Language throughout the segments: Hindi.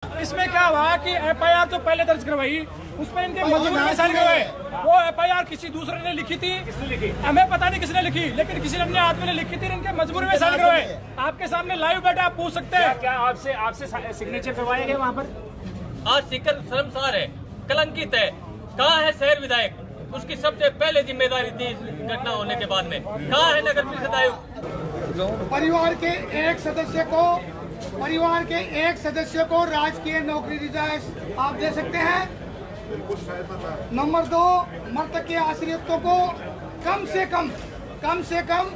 इसमें क्या हुआ कि एफआईआर जो पहले दर्ज करवाई उसमें इनके मजबूरी में साइन करवाए। वो एफआईआर किसी दूसरे ने लिखी थी, हमें पता नहीं किसने लिखी, लेकिन किसी अन्य आदमी ने लिखी थी, इनके मजबूरी में साइन करवाए। आपके सामने लाइव बैठा, आप पूछ सकते हैं। क्या आपसे सिग्नेचर करवाए गए वहाँ पर? आज सीकर शर्मसार है, कलंकित है। कहाँ है शहर विधायक? उसकी सबसे पहले जिम्मेदारी थी इस घटना होने के बाद में। कहाँ है नगर परिषद आयुक्त? परिवार के एक सदस्य को राजकीय नौकरी दी जाए, आप दे सकते हैं। नंबर 2, मृतक के आश्रितों को कम से कम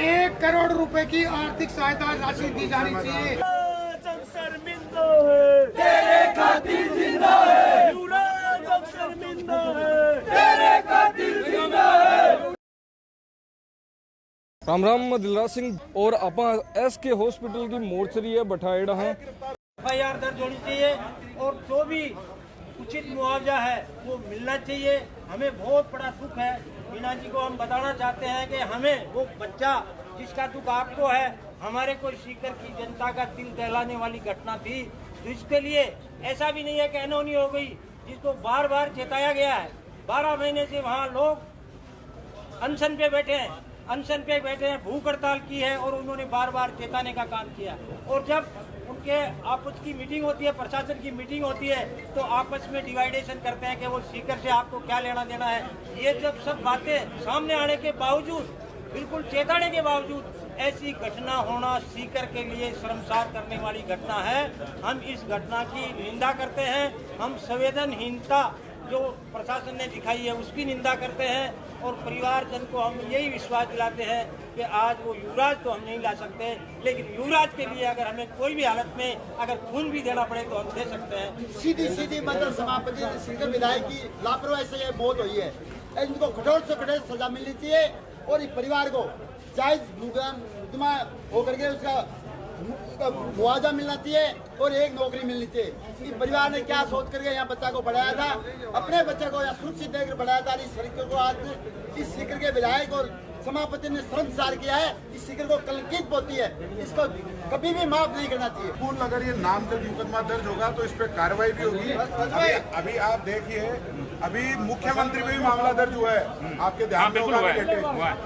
1 करोड़ रुपए की आर्थिक सहायता राशि दी जानी चाहिए। राम राम, दिलराज सिंह और आप SK हॉस्पिटल की मोर्चरी है बठाएड़ा है। एफआईआर दर्ज होनी चाहिए और जो भी उचित मुआवजा है वो मिलना चाहिए। हमें बहुत बड़ा दुख है, मीना जी को हम बताना चाहते हैं कि हमें वो बच्चा जिसका दुख आपको है, हमारे को सीकर की जनता का दिल दहलाने वाली घटना थी। तो इसके लिए ऐसा भी नहीं है कि अनहोनी हो गई, जिसको बार बार चेताया गया है। 12 महीने से वहाँ लोग अनशन पे बैठे हैं, भूख हड़ताल की है और उन्होंने बार बार चेताने का काम किया। और जब उनके आपस की मीटिंग होती है, प्रशासन की मीटिंग होती है, तो आपस में डिवाइडेशन करते हैं कि वो सीकर से आपको क्या लेना देना है। ये जब सब बातें सामने आने के बावजूद, बिल्कुल चेताने के बावजूद ऐसी घटना होना सीकर के लिए शर्मसार करने वाली घटना है। हम इस घटना की निंदा करते हैं। हम संवेदनहीनता जो प्रशासन ने दिखाई है उसकी निंदा करते हैं और परिवारजन को हम यही विश्वास दिलाते हैं कि आज वो युवराज तो हम नहीं ला सकते, लेकिन युवराज के लिए अगर हमें कोई भी हालत में अगर खून भी देना पड़े तो हम दे सकते हैं। सीधी मतलब समापति सीकर विधायक की लापरवाही से ये मौत हुई है। इनको कठोर से कठोर सजा मिलनी चाहिए और इस परिवार को जायज मुकदमा होकर के उसका मुआवजा मिलना चाहिए और 1 नौकरी मिलनी चाहिए। कि परिवार ने क्या सोच करके यहाँ बच्चा को पढ़ाया था, अपने बच्चे को यहाँ सुरक्षित देकर पढ़ाया था। इस सीकर को आज इस सीकर के विधायक और समापति ने शर्मसार किया है। इस सीकर को कलंकित होती है, इसको कभी भी माफ नहीं करना चाहिए। पूर्ण अगर ये नामजद मुकदमा दर्ज होगा तो इस पे कार्रवाई भी होगी। अभी आप देखिए, अभी मुख्यमंत्री पे भी मामला दर्ज हुआ है, आपके ध्यान में होगा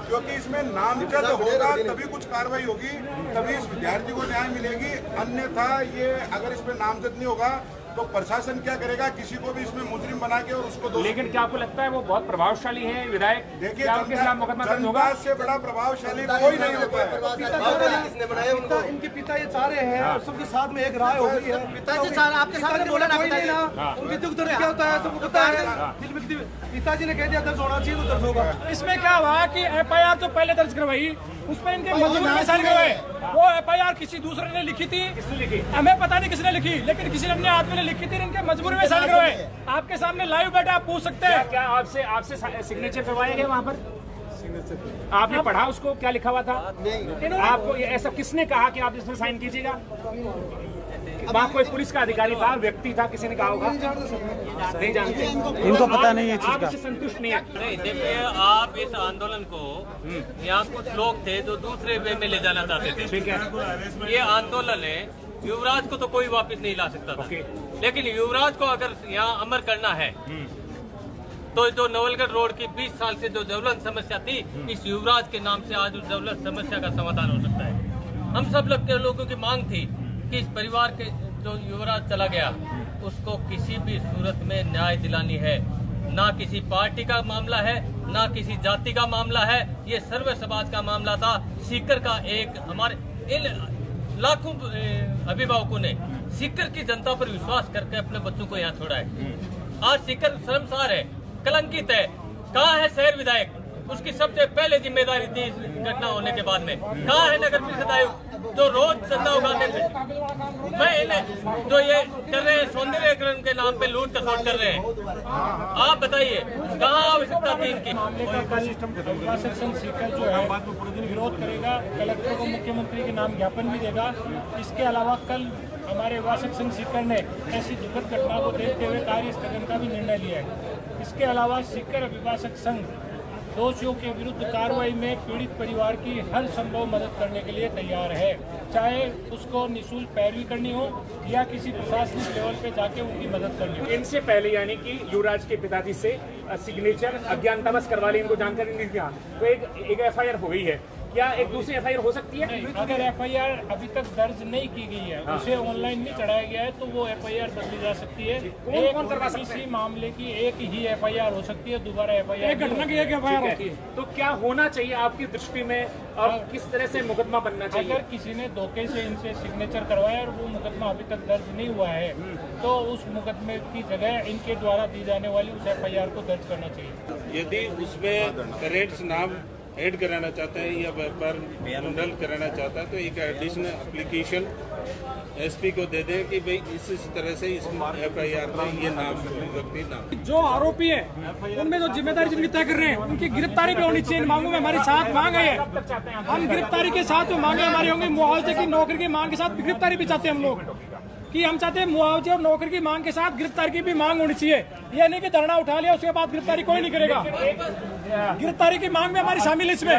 क्योंकि इसमें नामजद होगा तभी कुछ कार्रवाई होगी, तभी इस विद्यार्थी को न्याय मिलेगी। अन्यथा ये अगर इस पे नामजद नहीं होगा तो प्रशासन क्या करेगा, किसी को भी इसमें मुजरिम बना के और उसको लेकिन क्या आपको लगता है वो बहुत प्रभावशाली है विधायक? देखिए, उनके खिलाफ मुकदमा दर्ज होगा? जनता से बड़ा प्रभावशाली कोई नहीं होता है। इनके पिता ये चाह रहे हैं, सबके साथ में एक राय हो गई है। पिताजी आपके सामने बोला ना, उनके दुख दर्द क्या होता है सबको पता है। पिताजी ने कह दिया दर्ज होना चाहिए तो दर्ज होगा। इसमें क्या हुआ कि एफआईआर जो पहले दर्ज करवाई उसमें इनके मजबूरी में साइन करवाए। वो एफआईआर किसी दूसरे ने लिखी थी, हमें पता नहीं किसने लिखी, लेकिन किसी अन्य आदमी ने लिखी थी, इनके मजबूरी में साइन करवाए। आपके सामने लाइव बैठा, आप पूछ सकते हैं। क्या आपसे सिग्नेचर करवाए गए वहाँ पर? आपने पढ़ा उसको, क्या लिखा हुआ था? आपको ऐसा किसने कहा कि आप इसमें साइन कीजिएगा? वहाँ कोई पुलिस का अधिकारी था, व्यक्ति था, किसी ने कहा होगा? नहीं जानते, इनको पता नहीं है। आप इससे संतुष्ट नहीं है? नहीं, देखिए, आप इस आंदोलन को यहाँ कुछ लोग थे जो दूसरे वे में ले जाना चाहते थे। ठीक है, ये आंदोलन है, युवराज को तो कोई वापस नहीं ला सकता था। लेकिन युवराज को अगर यहाँ अमर करना है तो जो नवलगढ़ रोड की 20 साल से जो ज्वलंत समस्या थी, इस युवराज के नाम से आज उस ज्वलंत समस्या का समाधान हो सकता है। हम सब लोगों की मांग थी कि इस परिवार के जो युवराज चला गया उसको किसी भी सूरत में न्याय दिलानी है। ना किसी पार्टी का मामला है, ना किसी जाति का मामला है, ये सर्व समाज का मामला था। सीकर का एक हमारे इन लाखों अभिभावकों ने सीकर की जनता पर विश्वास करके अपने बच्चों को यहाँ छोड़ा है। आज सीकर शर्मसार है, कलंकित है। कहाँ है शहर विधायक? उसकी सबसे पहले जिम्मेदारी थी इस घटना होने के बाद में। कहाँ है नगर परिषद आयुक्त जो रोज चंदा उगाते थे? मैं इन्हें जो ये कर रहे हैं, सौंदर्यीकरण के नाम पे लूट खसोट कर रहे हैं, आप बताइए कहाँ आवश्यकता थी इनकी? प्रशासन संघ सीकर जो है पूरे दिन विरोध करेगा, कलेक्टर को मुख्यमंत्री के नाम ज्ञापन भी देगा। इसके अलावा कल हमारे वासक संघ सीकर ने ऐसी दुखद घटना को देखते हुए कार्य स्थगन का भी निर्णय लिया है। इसके अलावा सीकर अभिभाषक संघ दोषियों के विरुद्ध कार्रवाई में पीड़ित परिवार की हर संभव मदद करने के लिए तैयार है, चाहे उसको निःशुल्क पैरवी करनी हो या किसी प्रशासनिक लेवल पे जाके उनकी मदद करनी हो। इनसे पहले यानी कि युवराज के पिताजी से सिग्नेचर अज्ञानतावश करवा ली, इनको जानकारी नहीं दिया, तो एक FIR हो गई है। क्या एक दूसरी FIR हो सकती है? नहीं, अगर FIR अभी तक दर्ज नहीं की गई है, उसे ऑनलाइन नहीं चढ़ाया गया है, तो वो FIR बदली जा सकती है। कौन करवा सकते हैं? इसी मामले की एक ही FIR हो सकती है, दोबारा FIR एक घटना की एक FIR होती है। तो क्या होना चाहिए आपकी दृष्टि में और किस तरह से मुकदमा बनना चाहिए? अगर किसी ने धोखे से इनसे सिग्नेचर करवाया और वो मुकदमा अभी तक दर्ज नहीं हुआ है, तो उस मुकदमे की जगह इनके द्वारा दी जाने वाली उस FIR को दर्ज करना चाहिए। यदि उसमें पेरेंट्स नाम ऐड कराना चाहते हैं या व्यापार मंडल कराना चाहता है तो एक एडिशनल एप्लीकेशन SP को दे दे कि भाई इस तरह से इस FIR में ये नाम व्यक्ति नाम। जो आरोपी है उनमें जो जिम्मेदारी जिनकी तय कर रहे हैं उनकी गिरफ्तारी भी होनी चाहिए। इन मांगों में हमारी साथ मांग है, हम गिरफ्तारी के साथ जो मांगे हमारी होंगी, मुआवजे की नौकरी की मांग के साथ गिरफ्तारी भी चाहते हैं हम लोग, कि हम चाहते हैं मुआवजे और नौकरी की मांग के साथ गिरफ्तारी की भी मांग होनी चाहिए। ये नहीं कि धरना उठा लिया उसके बाद गिरफ्तारी कोई नहीं करेगा। गिरफ्तारी की मांग में हमारी शामिल है इसमें।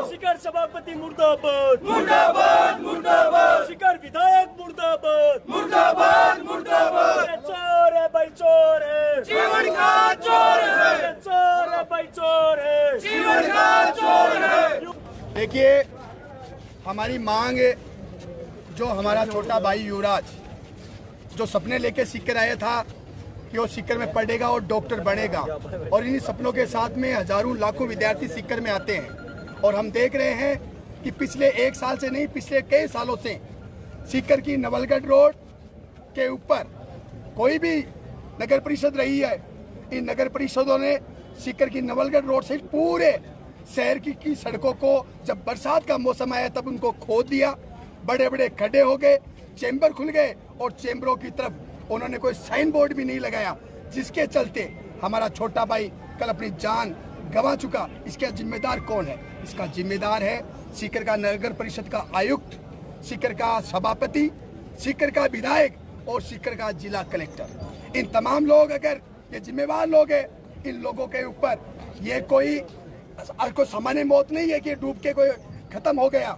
शिखर सभापति मुर्दाबाद, मुर्दाबाद, मुर्दाबाद। शिखर विधायक मुर्दाबाद, मुर्दाबाद, मुर्दाबाद। चोर है भाई, चोर है, जीवन का चोर है, चोर है भाई, चोर है, जीवन का चोर है। देखिए, हमारी मांग है, जो हमारा छोटा भाई युवराज जो सपने लेके सीकर आया था कि वो सीकर में पढ़ेगा और डॉक्टर बनेगा, और इन्हीं सपनों के साथ में हजारों लाखों विद्यार्थी सीकर में आते हैं। और हम देख रहे हैं कि पिछले एक साल से नहीं, पिछले कई सालों से सीकर की नवलगढ़ रोड के ऊपर कोई भी नगर परिषद रही है, इन नगर परिषदों ने सीकर की नवलगढ़ रोड से पूरे शहर की सड़कों को जब बरसात का मौसम आया तब उनको खोद दिया, बड़े बड़े खड्डे हो गए, चैम्बर खुल गए और चैम्बरों की तरफ उन्होंने कोई साइन बोर्ड भी नहीं लगाया, जिसके चलते हमारा छोटा भाई कल अपनी जान गंवा चुका। इसका जिम्मेदार कौन है? इसका जिम्मेदार है सीकर का नगर परिषद का आयुक्त, सीकर का सभापति, सीकर का विधायक और सीकर का जिला कलेक्टर। इन तमाम लोग, अगर ये जिम्मेवार लोग हैं, इन लोगों के ऊपर ये कोई सामान्य मौत नहीं है कि डूब के कोई खत्म हो गया,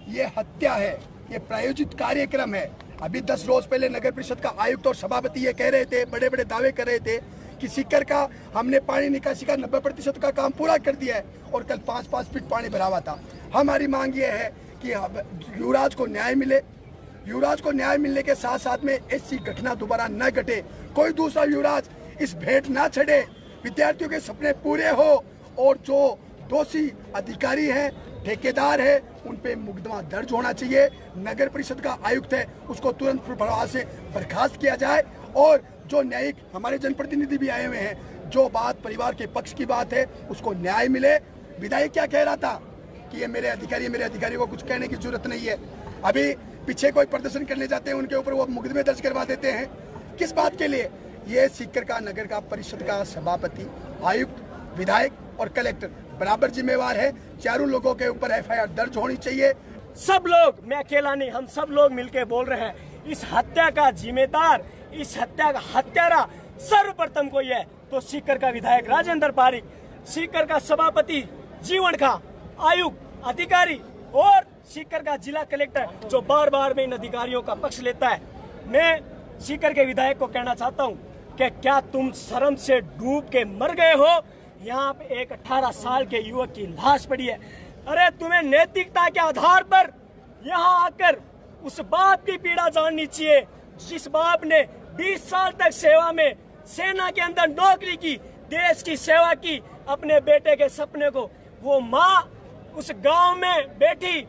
ये हत्या है, ये प्रायोजित कार्यक्रम है। अभी 10 रोज पहले नगर परिषद का आयुक्त और सभापति ये कह रहे थे, बड़े बड़े दावे कर रहे थे कि सीकर का हमने पानी निकासी का 90% का काम पूरा कर दिया है, और कल 5-5 फीट पानी भरा हुआ था। हमारी मांग ये है कि युवराज को न्याय मिले, युवराज को न्याय मिलने के साथ साथ में ऐसी घटना दोबारा न घटे, कोई दूसरा युवराज इस भेंट ना चढ़े, विद्यार्थियों के सपने पूरे हो, और जो दोषी अधिकारी हैं, ठेकेदार है, उन पे मुकदमा दर्ज होना चाहिए। नगर परिषद का आयुक्त है, उसको तुरंत प्रभाव से बर्खास्त किया जाए, और जो न्यायिक हमारे जनप्रतिनिधि भी आए हुए हैं, जो बात परिवार के पक्ष की बात है उसको न्याय मिले। विधायक क्या कह रहा था कि ये मेरे अधिकारी को कुछ कहने की जरूरत नहीं है। अभी पीछे कोई प्रदर्शन करने जाते हैं, उनके ऊपर वो मुकदमे दर्ज करवा देते हैं, किस बात के लिए? ये सीकर का नगर का परिषद का सभापति, आयुक्त, विधायक और कलेक्टर बराबर जिम्मेवार है। चारों लोगों के ऊपर FIR दर्ज होनी चाहिए। सब लोग, मैं अकेला नहीं, हम सब लोग मिलकर बोल रहे हैं, इस हत्या का जिम्मेदार, इस हत्या का हत्यारा सर्वप्रथम कोई है तो सीकर का विधायक राजेंद्र पारिक, सीकर का सभापति जीवन खा, आयुक्त, अधिकारी और सीकर का जिला कलेक्टर जो बार बार में इन अधिकारियों का पक्ष लेता है। मैं सीकर के विधायक को कहना चाहता हूं कि क्या तुम शर्म से डूब के मर गए हो? यहाँ पे एक 18 साल के युवक की लाश पड़ी है। अरे तुम्हें नैतिकता के आधार पर यहाँ आकर उस बाप की पीड़ा जाननी चाहिए, जिस बाप ने 20 साल तक सेवा में सेना के अंदर नौकरी की, देश की सेवा की, अपने बेटे के सपने को, वो माँ उस गांव में बैठी,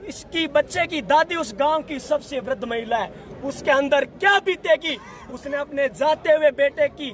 इसकी बच्चे की दादी उस गांव की सबसे वृद्ध महिला है, उसके अंदर क्या बीतेगी। उसने अपने जाते हुए बेटे की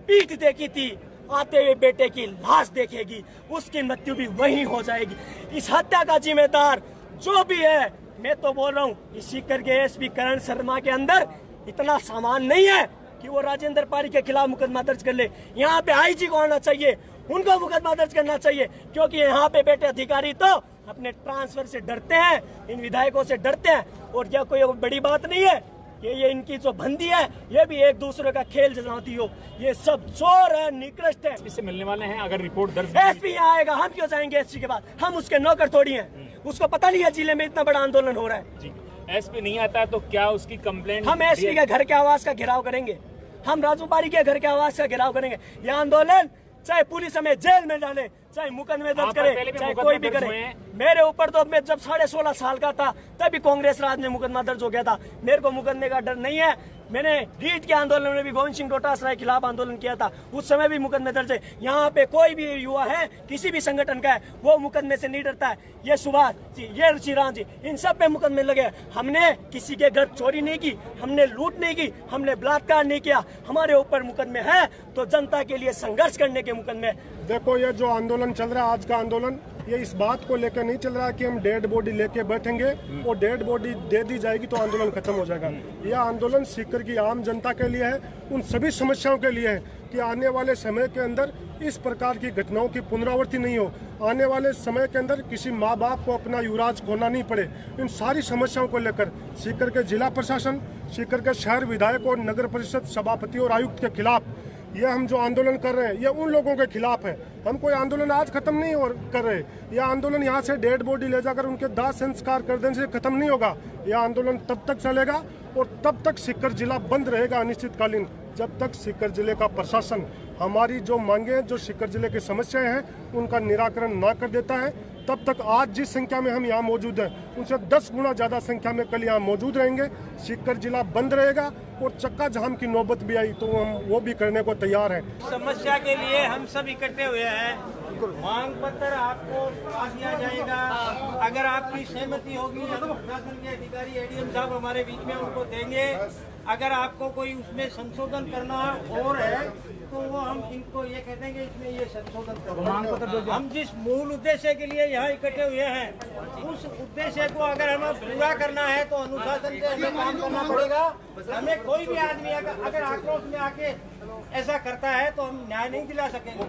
पीठ देखी थी, आते हुए बेटे की लाश देखेगी, उसकी मृत्यु भी वहीं हो जाएगी। इस हत्या का जिम्मेदार जो भी है, मैं तो बोल रहा हूँ, इस सीकर के एसपी करण शर्मा के अंदर इतना सामान नहीं है कि वो राजेंद्र पारी के खिलाफ मुकदमा दर्ज कर ले। यहाँ पे आईजी को आना चाहिए, उनको मुकदमा दर्ज करना चाहिए, क्योंकि यहाँ पे बैठे अधिकारी तो अपने ट्रांसफर से डरते हैं, इन विधायकों से डरते हैं। और यह कोई बड़ी बात नहीं है कि ये इनकी जो बंदी है ये भी एक दूसरे का खेल जमाती हो। ये सब चोर है, निकृष्ट है। इससे मिलने वाले हैं अगर रिपोर्ट दर्ज। एसपी यहाँ आएगा, हम क्यों जाएंगे एसपी के बाद? हम उसके नौकर थोड़ी हैं। उसको पता नहीं है जिले में इतना बड़ा आंदोलन हो रहा है। जी, एसपी नहीं आता तो क्या उसकी कंप्लेंट? हम एसपी के घर के आवास का घेराव करेंगे, हम राजू पारी के घर के आवास का घेराव करेंगे। यह आंदोलन चाहे पुलिस हमें जेल में डाले, चाहे मुकदमे दर्ज करे, चाहे कोई भी करे। मेरे ऊपर तो मैं जब 16.5 साल का था तभी कांग्रेस राज में मुकदमा दर्ज हो गया था। मेरे को मुकदमे का डर नहीं है। मैंने रीट के आंदोलन में भी गोविंद सिंह डोटासरा के खिलाफ आंदोलन किया था, उस समय भी मुकदमे दर्ज है। यहाँ पे कोई भी युवा है, किसी भी संगठन का है, वो मुकदमे से नहीं डरता है। ये सुभाष जी, ये ऋषिराम जी, इन सब पे मुकदमे लगे। हमने किसी के घर चोरी नहीं की, हमने लूट नहीं की, हमने बलात्कार नहीं किया। हमारे ऊपर मुकदमे है तो जनता के लिए संघर्ष करने के मुकदमे। देखो, ये जो आंदोलन चल रहा है, आज का आंदोलन, ये इस बात को लेकर नहीं चल रहा है कि हम डेड बॉडी लेके बैठेंगे और डेड बॉडी दे दी जाएगी तो आंदोलन खत्म हो जाएगा। यह आंदोलन सीकर की आम जनता के लिए है, उन सभी समस्याओं के लिए है कि आने वाले समय के अंदर इस प्रकार की घटनाओं की पुनरावृत्ति नहीं हो। आने वाले समय के अंदर किसी माँ बाप को अपना युवराज खोना नहीं पड़े। इन सारी समस्याओं को लेकर सीकर के जिला प्रशासन, सीकर के शहर विधायक और नगर परिषद सभापति और आयुक्त के खिलाफ ये हम जो आंदोलन कर रहे हैं, ये उन लोगों के खिलाफ है। हम कोई आंदोलन आज खत्म नहीं कर रहे। यह आंदोलन यहाँ से डेड बॉडी ले जाकर उनके दाह संस्कार कर देने से खत्म नहीं होगा। यह आंदोलन तब तक चलेगा और तब तक सीकर जिला बंद रहेगा अनिश्चितकालीन, जब तक सीकर जिले का प्रशासन हमारी जो मांगे, जो सीकर जिले की समस्याएं हैं, उनका निराकरण ना कर देता है। तब तक आज जिस संख्या में हम यहाँ मौजूद हैं, उनसे 10 गुना ज्यादा संख्या में कल यहाँ मौजूद रहेंगे। सीकर जिला बंद रहेगा और चक्का जाम की नौबत भी आई तो हम वो भी करने को तैयार हैं। समस्या के लिए हम सब इकट्ठे हुए हैं। मांग पत्र आपको दिया जाएगा, अगर आपकी सहमति होगी प्रशासन के अधिकारी एडीएम साहब हमारे बीच में उनको देंगे। अगर आपको कोई उसमें संशोधन करना और है तो वो हम इनको ये कह देंगे इसमें ये संशोधन करो। हम जिस मूल उद्देश्य के लिए यहाँ इकट्ठे हुए हैं, उस उद्देश्य को अगर हमें पूरा करना है तो अनुशासन से हमें काम करना पड़ेगा। हमें कोई भी आदमी अगर आक्रोश में आके ऐसा करता है तो हम न्याय नहीं दिला सकेंगे।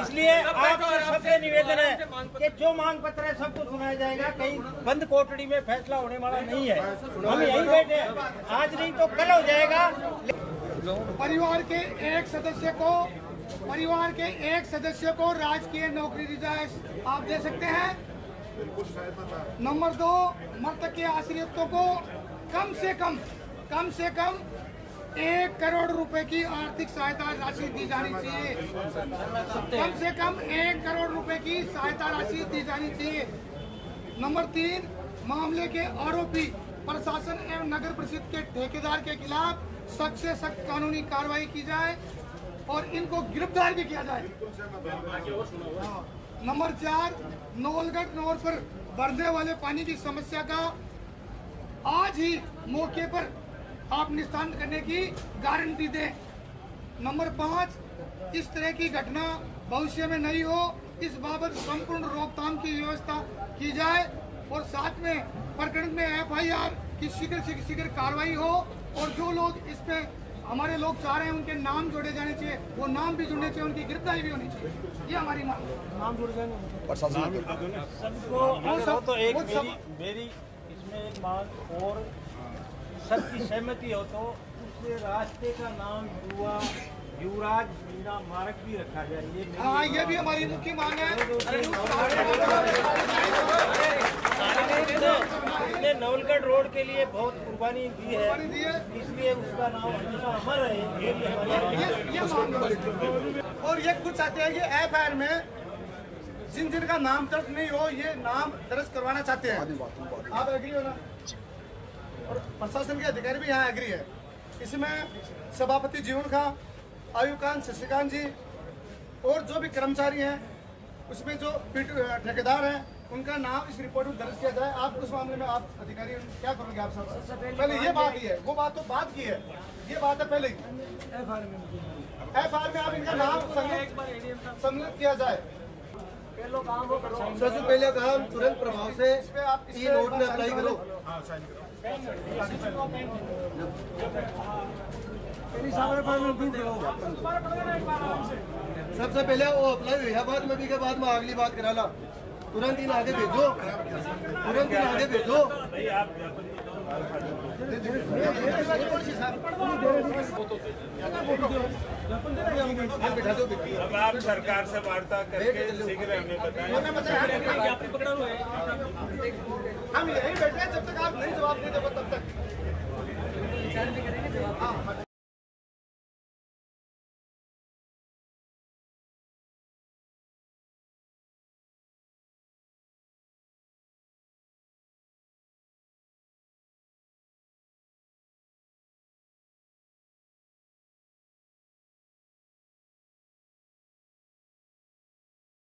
इसलिए आप सबसे निवेदन है कि जो मांग पत्र है सबको सुनाया जाएगा। कहीं बंद कोठड़ी में फैसला होने वाला नहीं है। हम यहीं बैठे हैं, आज नहीं तो कल हो जाएगा। परिवार के एक सदस्य को राजकीय नौकरी दी जाए, आप दे सकते हैं। नंबर 2, मृतक के आश्रितों को कम से कम 1 करोड़ रुपए की आर्थिक सहायता राशि दी जानी चाहिए। कम से कम 1 करोड़ रुपए की सहायता राशि दी जानी चाहिए। नंबर 3, मामले के आरोपी प्रशासन एवं नगर परिषद के ठेकेदार के खिलाफ सख्त से सख्त कानूनी कार्रवाई की जाए और इनको गिरफ्तार भी किया जाए। नंबर 4, नवलगढ़ नहर पर बढ़ने वाले पानी की समस्या का आज ही मौके पर आप निस्तारण करने की गारंटी दें। नंबर 5, इस तरह की घटना भविष्य में नहीं हो, इस बाबत संपूर्ण रोकथाम की व्यवस्था की जाए और साथ में प्रकरण में FIR की शीघ्र कार्रवाई हो और जो लोग इस पे हमारे लोग चाह रहे हैं उनके नाम जोड़े जाने चाहिए, वो नाम भी जुड़ने चाहिए, उनकी गिरफ्तारी भी होनी चाहिए। ये हमारी मांग है। नाम जुड़ जाएंगे सबको। तो एक मेरी इसमें एक मांग और सबकी सहमति हो तो उससे रास्ते का नाम युवराज मीना मार्ग भी रखा जाए। हाँ, ये भी हमारी मुख्य मांग है। इसने नवलगढ़ रोड के लिए बहुत कुर्बानी दी है, इसलिए उसका नाम हमेशा अमर रहे। ये और ये खुद चाहते हैं कि FIR में जिनका नाम दर्ज नहीं हो, ये नाम दर्ज करवाना चाहते हैं। आप एग्री हो ना? और प्रशासन के अधिकारी भी यहाँ एग्री है। इसमें सभापति जीवन खा, आयुकांत शशिकांत जी और जो भी कर्मचारी हैं उसमें जो ठेकेदार हैं उनका नाम इस रिपोर्ट में दर्ज किया जाए। आप उस मामले में आप अधिकारी क्या करोगे? आप सब पहले ये बात ही है, वो बात तो बात की है, ये बात है पहले FIR में आप इनका नाम सम्मिलित किया जाए। सबसे पहले काम तुरंत प्रभाव से ये नोट में अप्लाई करो। सबसे पहले वो अप्लाई हुई है, बाद में भी के बाद में अगली बात करा ला। तुरंत इन आगे भेजो, तुरंत इन आगे भेजो। अब आप सरकार से वार्ता करके शीघ्र हमें बताएं। हम यही बैठे हैं जब तक आप नहीं जवाब नहीं दे तब तक।